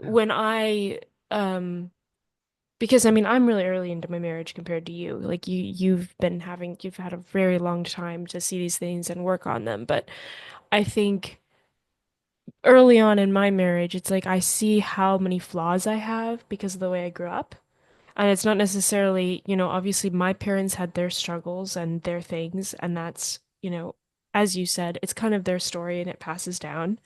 when um because I mean, I'm really early into my marriage compared to you. Like you've had a very long time to see these things and work on them, but I think early on in my marriage, it's like I see how many flaws I have because of the way I grew up. And it's not necessarily, obviously my parents had their struggles and their things, and that's, as you said, it's kind of their story and it passes down.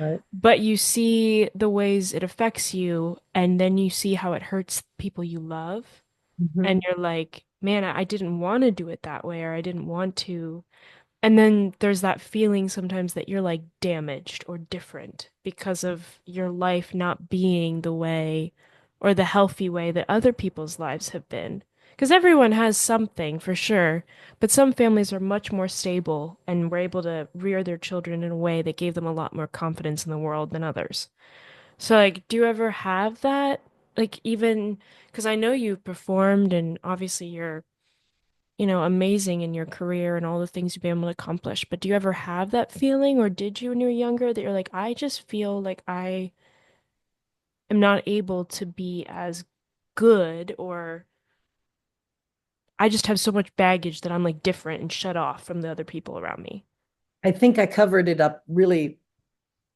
Right. But you see the ways it affects you, and then you see how it hurts people you love, Mhm. and you're like, man, I didn't want to do it that way, or I didn't want to. And then there's that feeling sometimes that you're like damaged or different because of your life not being the way or the healthy way that other people's lives have been. Because everyone has something for sure, but some families are much more stable and were able to rear their children in a way that gave them a lot more confidence in the world than others. So, like, do you ever have that? Like, even because I know you've performed and obviously you're amazing in your career and all the things you've been able to accomplish. But do you ever have that feeling, or did you when you were younger, that you're like, I just feel like I am not able to be as good, or I just have so much baggage that I'm like different and shut off from the other people around me? I think I covered it up really,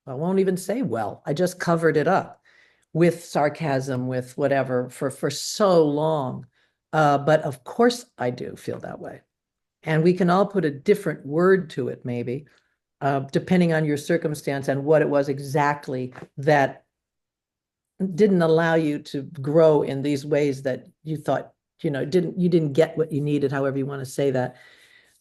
I won't even say well. I just covered it up with sarcasm, with whatever for so long. But of course I do feel that way. And we can all put a different word to it, maybe, depending on your circumstance and what it was exactly that didn't allow you to grow in these ways that you thought, you didn't get what you needed, however you want to say that.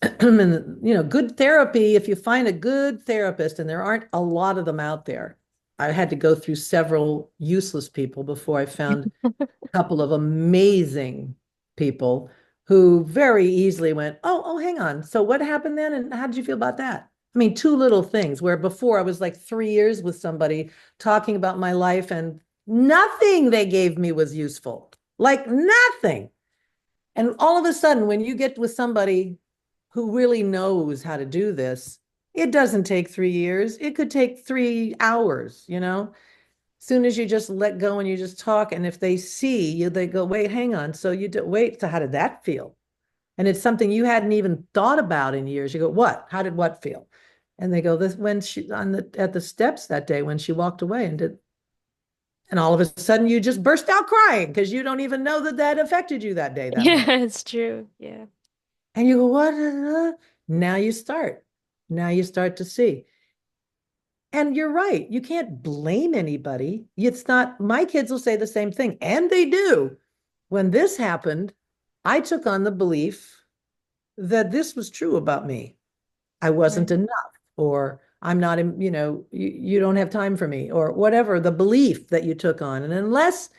And good therapy, if you find a good therapist, and there aren't a lot of them out there. I had to go through several useless people before I found a couple of amazing people who very easily went, oh, hang on. So what happened then? And how did you feel about that? I mean, two little things where before I was like 3 years with somebody talking about my life and nothing they gave me was useful, like nothing. And all of a sudden, when you get with somebody who really knows how to do this, it doesn't take 3 years. It could take 3 hours. As soon as you just let go and you just talk, and if they see you, they go, wait, hang on. So you do, wait, so how did that feel? And it's something you hadn't even thought about in years. You go, what? How did what feel? And they go, this when she on the at the steps that day when she walked away and did, and all of a sudden you just burst out crying because you don't even know that that affected you that day that Yeah, much. it's true. Yeah. And you go, what? Now you start. Now you start to see. And you're right. You can't blame anybody. It's not, my kids will say the same thing, and they do. When this happened, I took on the belief that this was true about me. I wasn't Right. enough, or I'm not, you don't have time for me, or whatever the belief that you took on. And unless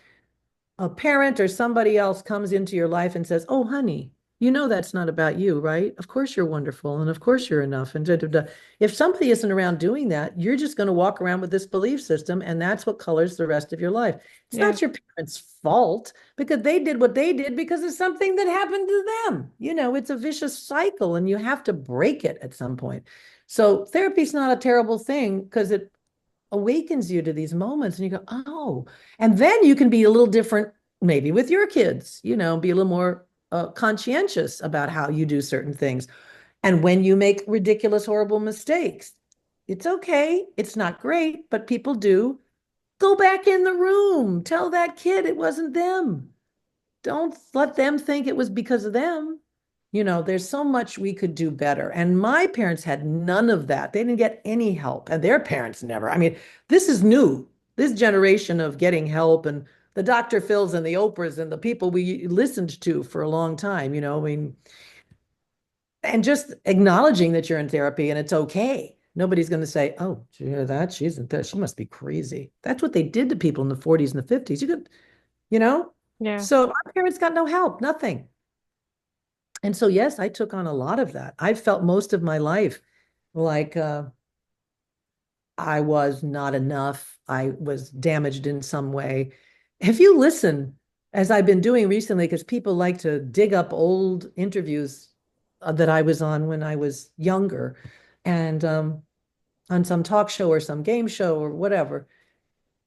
a parent or somebody else comes into your life and says, "Oh, honey, you know that's not about you, right? Of course you're wonderful, and of course you're enough." And da, da, da. If somebody isn't around doing that, you're just going to walk around with this belief system, and that's what colors the rest of your life. It's Yeah. not your parents' fault because they did what they did because of something that happened to them. It's a vicious cycle, and you have to break it at some point. So therapy's not a terrible thing because it awakens you to these moments and you go, oh, and then you can be a little different, maybe with your kids, be a little more conscientious about how you do certain things. And when you make ridiculous, horrible mistakes, it's okay. It's not great, but people do. Go back in the room. Tell that kid it wasn't them. Don't let them think it was because of them. There's so much we could do better. And my parents had none of that. They didn't get any help, and their parents never. I mean, this is new. This generation of getting help and the Dr. Phils and the Oprahs and the people we listened to for a long time, I mean, and just acknowledging that you're in therapy and it's okay. Nobody's going to say, "Oh, did you hear that? She's in therapy. She must be crazy." That's what they did to people in the 40s and the 50s. You could, you know? Yeah. So our parents got no help, nothing. And so, yes, I took on a lot of that. I felt most of my life like I was not enough. I was damaged in some way. If you listen, as I've been doing recently, because people like to dig up old interviews that I was on when I was younger and on some talk show or some game show or whatever.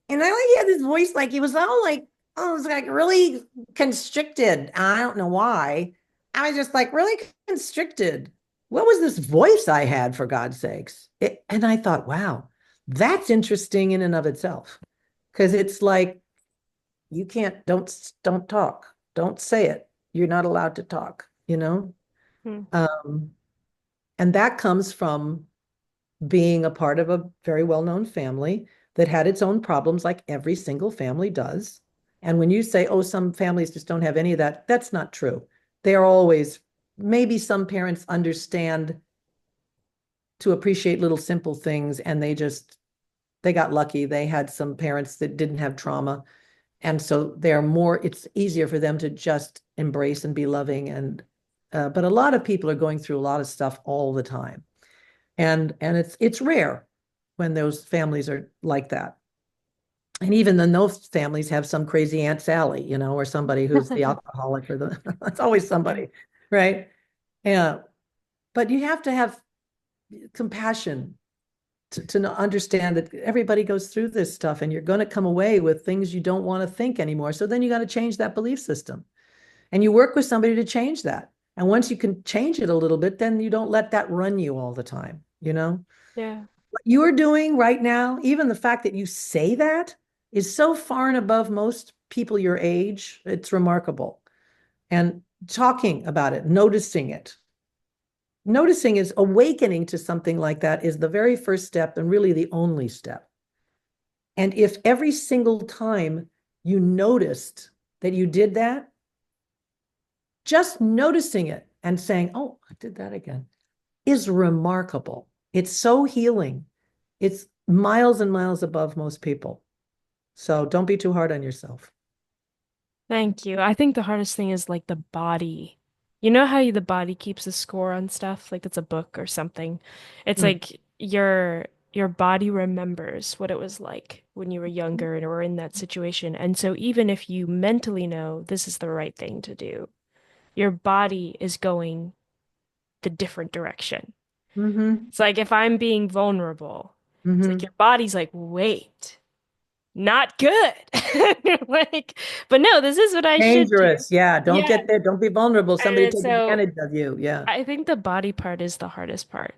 And I like he had this voice like he was all like, oh, it was like really constricted. I don't know why. I was just like really constricted. What was this voice I had, for God's sakes? And I thought, wow, that's interesting in and of itself. Because it's like you can't, don't talk. Don't say it. You're not allowed to talk. Hmm. Um, and that comes from being a part of a very well-known family that had its own problems like every single family does. And when you say, oh, some families just don't have any of that, that's not true. They are always, maybe some parents understand to appreciate little simple things and they got lucky. They had some parents that didn't have trauma. And so it's easier for them to just embrace and be loving. But a lot of people are going through a lot of stuff all the time. And it's rare when those families are like that. And even then those families have some crazy Aunt Sally, or somebody who's the alcoholic or it's always Yeah. somebody, right? Yeah. But you have to have compassion to understand that everybody goes through this stuff and you're going to come away with things you don't want to think anymore. So then you got to change that belief system and you work with somebody to change that. And once you can change it a little bit, then you don't let that run you all the time. Yeah. What you're doing right now, even the fact that you say that is so far and above most people your age, it's remarkable. And talking about it, noticing is awakening to something like that is the very first step and really the only step. And if every single time you noticed that you did that, just noticing it and saying, oh, I did that again, is remarkable. It's so healing. It's miles and miles above most people. So don't be too hard on yourself. Thank you. I think the hardest thing is like the body. You know how the body keeps a score on stuff? Like it's a book or something. It's Mm. like your body remembers what it was like when you were younger and were in that situation. And so even if you mentally know this is the right thing to do, your body is going the different direction. Mm-hmm. It's like if I'm being vulnerable, it's like Mm-hmm. your body's like, wait, not good. Like, but no, this is what I should do. Dangerous. Yeah. Don't Yeah. get there. Don't be vulnerable. Somebody And take so advantage of you. Yeah. I think the body part is the hardest part.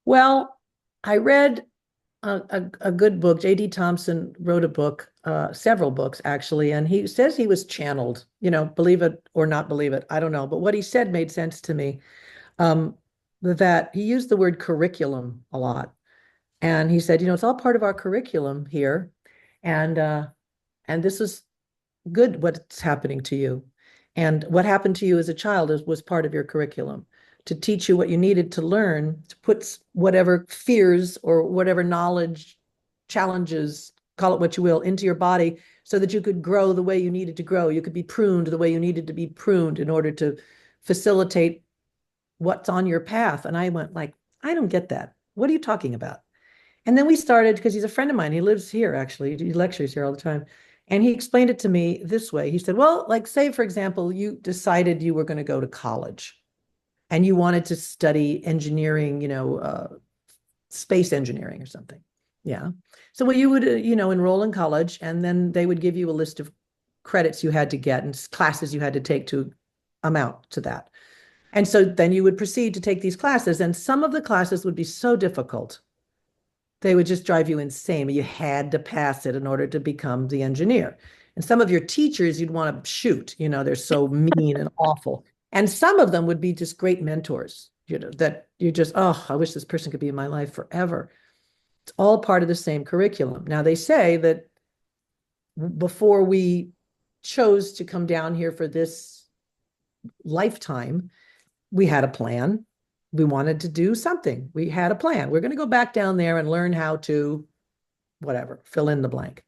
Well, I read a good book. J.D. Thompson wrote a book, several books actually, and he says he was channeled, believe it or not believe it. I don't know. But what he said made sense to me. Um, that he used the word curriculum a lot. And he said, it's all part of our curriculum here. And and this is good what's happening to you. And what happened to you as a child was part of your curriculum to teach you what you needed to learn, to put whatever fears or whatever knowledge, challenges, call it what you will, into your body so that you could grow the way you needed to grow. You could be pruned the way you needed to be pruned in order to facilitate what's on your path. And I went like, I don't get that. What are you talking about? And then we started, because he's a friend of mine. He lives here, actually. He lectures here all the time. And he explained it to me this way. He said, well, like, say, for example, you decided you were going to go to college and you wanted to study engineering, space engineering or something. Yeah. So, well, you would, enroll in college, and then they would give you a list of credits you had to get and classes you had to take to amount to that. And so then you would proceed to take these classes, and some of the classes would be so difficult they would just drive you insane. You had to pass it in order to become the engineer. And some of your teachers you'd want to shoot, they're so mean and awful. And some of them would be just great mentors, that you just, oh, I wish this person could be in my life forever. It's all part of the same curriculum. Now, they say that before we chose to come down here for this lifetime, we had a plan. We wanted to do something. We had a plan. We're going to go back down there and learn how to, whatever, fill in the blank.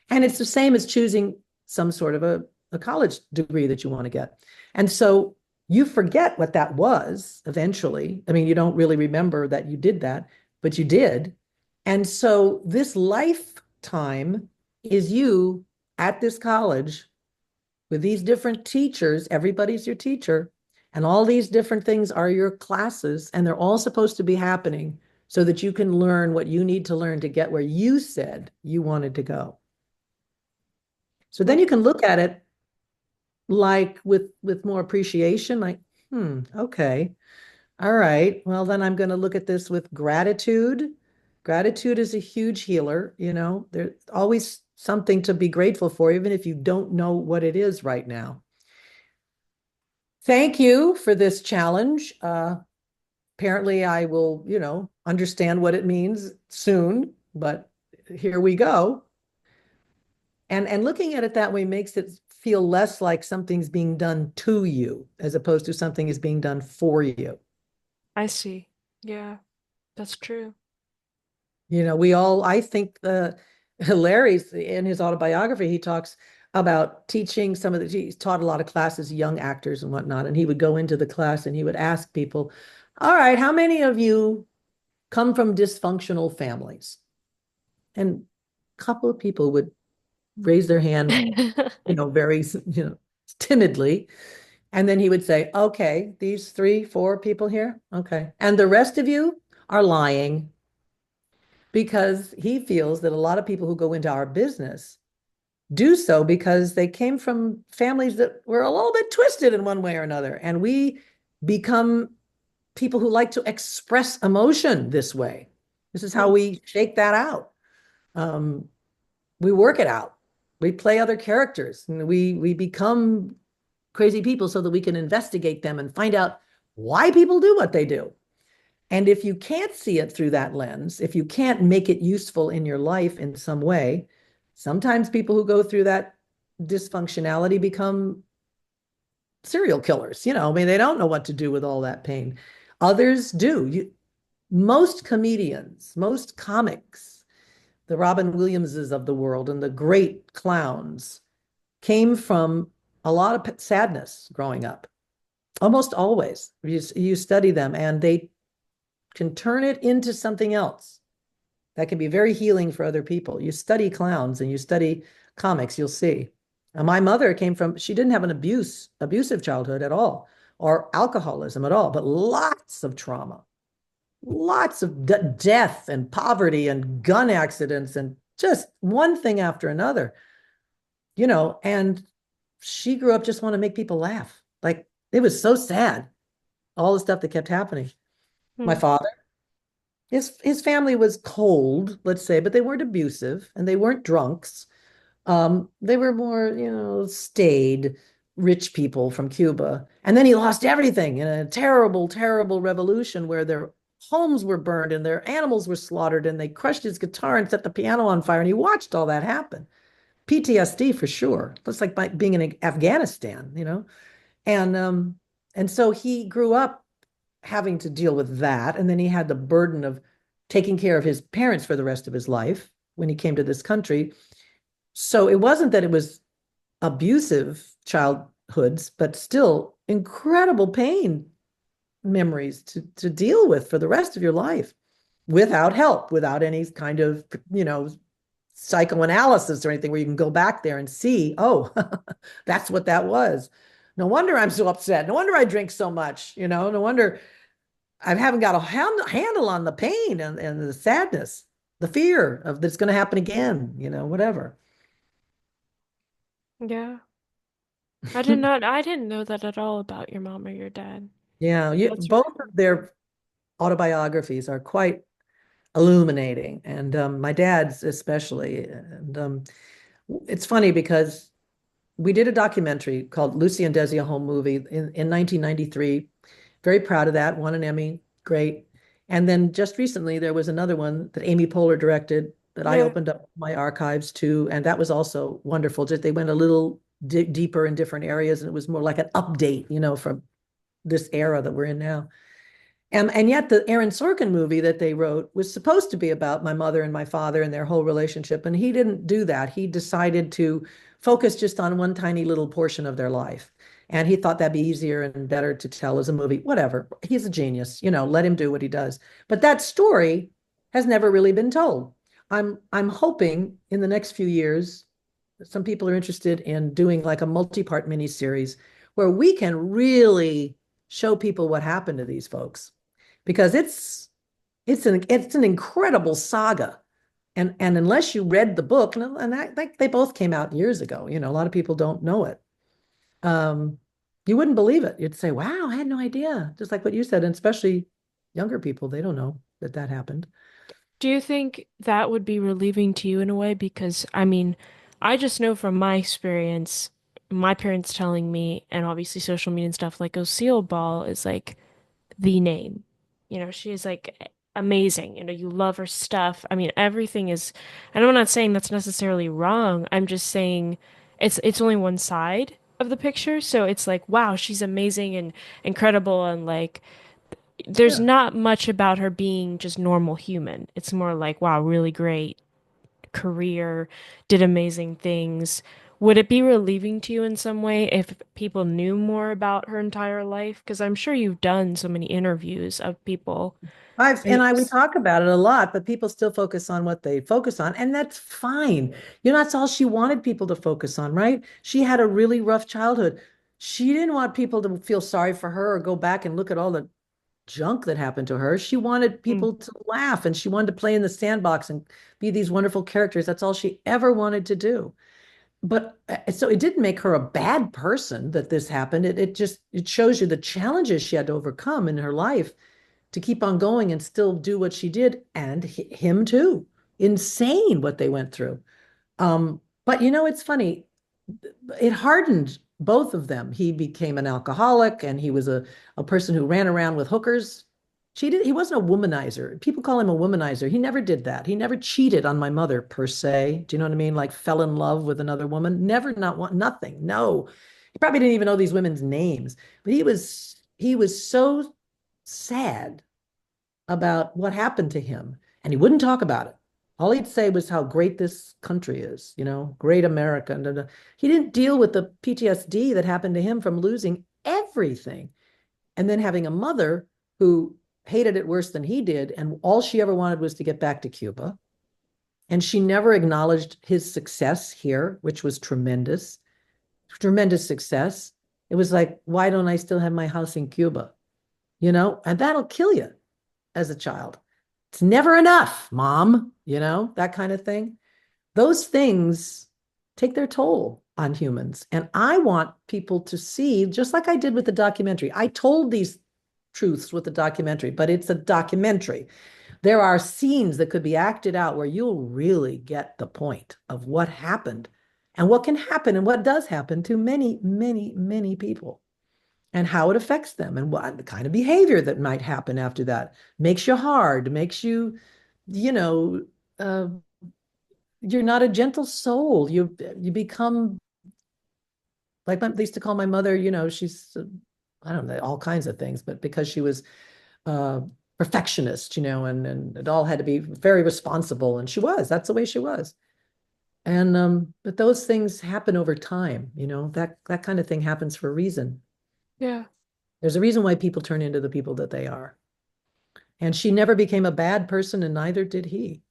And it's the same as choosing some sort of a college degree that you want to get. And so you forget what that was eventually. I mean, you don't really remember that you did that, but you did. And so this lifetime is you at this college with these different teachers. Everybody's your teacher. And all these different things are your classes, and they're all supposed to be happening so that you can learn what you need to learn to get where you said you wanted to go. So then you can look at it like with more appreciation, like, okay. All right. Well, then I'm going to look at this with gratitude. Gratitude is a huge healer, There's always something to be grateful for, even if you don't know what it is right now. Thank you for this challenge. Apparently I will, understand what it means soon, but here we go. And looking at it that way makes it feel less like something's being done to you as opposed to something is being done for you. I see. Yeah, that's true. I think Larry's in his autobiography, he talks about teaching he's taught a lot of classes, young actors and whatnot. And he would go into the class and he would ask people, all right, how many of you come from dysfunctional families? And a couple of people would raise their hand, very, timidly. And then he would say, okay, these 3, 4 people here. Okay. And the rest of you are lying, because he feels that a lot of people who go into our business do so because they came from families that were a little bit twisted in one way or another. And we become people who like to express emotion this way. This is how Hmm. we shake that out. Um, we work it out. We play other characters, and we become crazy people so that we can investigate them and find out why people do what they do. And if you can't see it through that lens, if you can't make it useful in your life in some way, sometimes people who go through that dysfunctionality become serial killers. I mean, they don't know what to do with all that pain. Others do. Most comedians, most comics, the Robin Williamses of the world and the great clowns came from a lot of sadness growing up. Almost always. You study them and they can turn it into something else that can be very healing for other people. You study clowns and you study comics, you'll see. My mother she didn't have an abusive childhood at all, or alcoholism at all, but lots of trauma, lots of death and poverty and gun accidents and just one thing after another, and she grew up just want to make people laugh. Like, it was so sad, all the stuff that kept happening. My Hmm. father, his family was cold, let's say, but they weren't abusive and they weren't drunks. They were more, staid. rich people from Cuba. And then he lost everything in a terrible, terrible revolution where their homes were burned and their animals were slaughtered and they crushed his guitar and set the piano on fire. And he watched all that happen. PTSD for sure. It's like being in Afghanistan, you know? And um, and so he grew up having to deal with that. And then he had the burden of taking care of his parents for the rest of his life when he came to this country. So it wasn't that it was abusive childhoods, but still incredible pain memories to deal with for the rest of your life without help, without any kind of, psychoanalysis or anything where you can go back there and see, oh, that's what that was. No wonder I'm so upset. No wonder I drink so much, no wonder I haven't got a handle on the pain and the sadness, the fear of that's going to happen again, whatever. Yeah. I didn't know that at all about your mom or your dad. Yeah, That's both really of their autobiographies are quite illuminating, and my dad's especially. And it's funny because we did a documentary called Lucie and Desi, a home movie in 1993. Very proud of that. Won an Emmy. Great. And then just recently, there was another one that Amy Poehler directed that I yeah. opened up my archives to, and that was also wonderful. Just they went a little deeper in different areas, and it was more like an update, from this era that we're in now. And yet the Aaron Sorkin movie that they wrote was supposed to be about my mother and my father and their whole relationship. And he didn't do that. He decided to focus just on one tiny little portion of their life. And he thought that'd be easier and better to tell as a movie. Whatever. He's a genius, let him do what he does. But that story has never really been told. I'm hoping in the next few years, some people are interested in doing like a multi-part miniseries where we can really show people what happened to these folks because it's an incredible saga. And unless you read the book, and that, they both came out years ago, a lot of people don't know it. Um, you wouldn't believe it. You'd say, "Wow, I had no idea." Just like what you said, and especially younger people, they don't know that that happened. Do you think that would be relieving to you in a way? Because, I mean, I just know from my experience, my parents telling me, and obviously social media and stuff, like Lucille Ball is like the name. She is like amazing. You love her stuff. I mean, everything is, and I'm not saying that's necessarily wrong. I'm just saying it's only one side of the picture. So it's like, wow, she's amazing and incredible and like there's Yeah. not much about her being just normal human. It's more like, wow, really great career, did amazing things. Would it be relieving to you in some way if people knew more about her entire life? Because I'm sure you've done so many interviews of people. And We it's, talk about it a lot, but people still focus on what they focus on, and that's fine. That's all she wanted people to focus on, right? She had a really rough childhood. She didn't want people to feel sorry for her or go back and look at all the junk that happened to her. She wanted mm, people to laugh and she wanted to play in the sandbox and be these wonderful characters. That's all she ever wanted to do. But so it didn't make her a bad person that this happened. It shows you the challenges she had to overcome in her life to keep on going and still do what she did, and him too. Insane what they went through. But it's funny. It hardened both of them. He became an alcoholic and he was a person who ran around with hookers. He wasn't a womanizer. People call him a womanizer. He never did that. He never cheated on my mother per se. Do you know what I mean? Like fell in love with another woman. Never, not one, nothing. No. He probably didn't even know these women's names. But he was so sad about what happened to him, and he wouldn't talk about it. All he'd say was how great this country is, great America. And he didn't deal with the PTSD that happened to him from losing everything and then having a mother who hated it worse than he did. And all she ever wanted was to get back to Cuba. And she never acknowledged his success here, which was tremendous, tremendous success. It was like, why don't I still have my house in Cuba? And that'll kill you as a child. It's never enough, mom, that kind of thing. Those things take their toll on humans. And I want people to see, just like I did with the documentary, I told these truths with the documentary, but it's a documentary. There are scenes that could be acted out where you'll really get the point of what happened and what can happen and what does happen to many, many, many people and how it affects them and what the kind of behavior that might happen after that makes you hard, makes you, you know, uh, you're not a gentle soul. You become like they used to call my mother, she's I don't know, all kinds of things, but because she was uh perfectionist, and it all had to be very responsible. And she was, that's the way she was. And but those things happen over time, that kind of thing happens for a reason. Yeah. There's a reason why people turn into the people that they are. And she never became a bad person, and neither did he.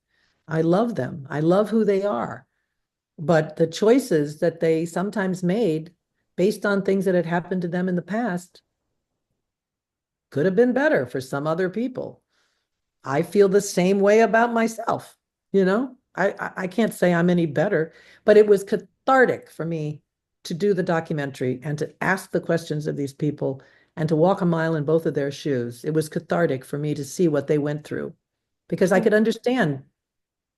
I love them. I love who they are. But the choices that they sometimes made based on things that had happened to them in the past could have been better for some other people. I feel the same way about myself. I can't say I'm any better, but it was cathartic for me to do the documentary and to ask the questions of these people and to walk a mile in both of their shoes. It was cathartic for me to see what they went through because I Yeah. could understand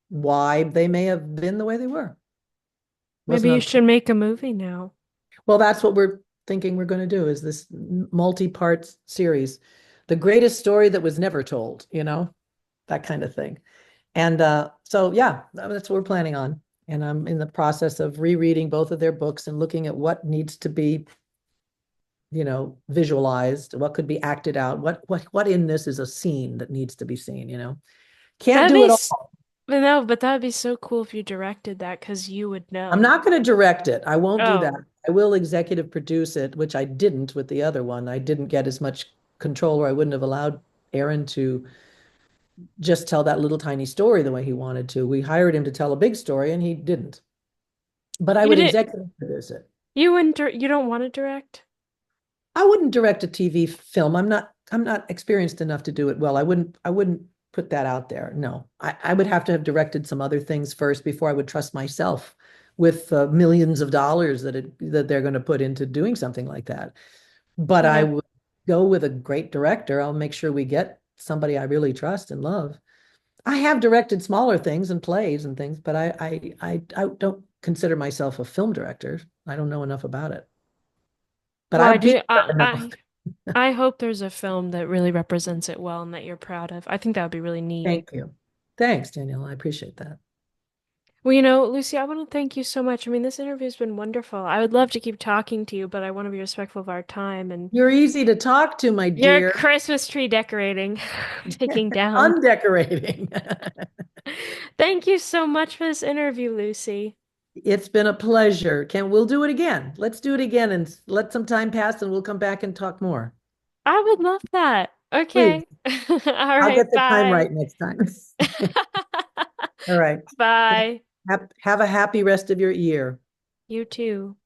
why they may have been the way they were. Maybe Wasn't you on. should make a movie now. Well, that's what we're thinking we're going to do is this multi-part series, the greatest story that was never told, that kind of thing. And so, yeah, that's what we're planning on. And I'm in the process of rereading both of their books and looking at what needs to be, visualized, what could be acted out, what in this is a scene that needs to be seen. Can't That'd do be it s- all. but no, but that'd be so cool if you directed that because you would I'm know. not going to direct it. I won't do that. Oh, I will executive produce it, which I didn't with the other one. I didn't get as much control, or I wouldn't have allowed Aaron to just tell that little tiny story the way he wanted to. We hired him to tell a big story and he didn't. But I you would didn't. executive produce it. You wouldn't. You don't want to direct? I wouldn't direct a TV film. I'm not experienced enough to do it well. I wouldn't put that out there. No. I would have to have directed some other things first before I would trust myself with millions of dollars that they're going to put into doing something like that. But I Yeah. would go with a great director. I'll make sure we get somebody I really trust and love. I have directed smaller things and plays and things, but I don't consider myself a film director. I don't know enough about it. But Well, I I've been do. there enough. I hope there's a film that really represents it well and that you're proud of. I think that would be really neat. Thank you. Thanks, Danielle. I appreciate that. Well, Lucy, I want to thank you so much. I mean, this interview's been wonderful. I would love to keep talking to you, but I want to be respectful of our time and You're easy to talk to, my your dear. Christmas tree decorating taking down. Undecorating. Thank you so much for this interview, Lucy. It's been a pleasure. We'll do it again. Let's do it again and let some time pass and we'll come back and talk more. I would love that. Please. Okay. All I'll right, get the time bye. right next time. All right. Bye. Have a happy rest of your year. You too.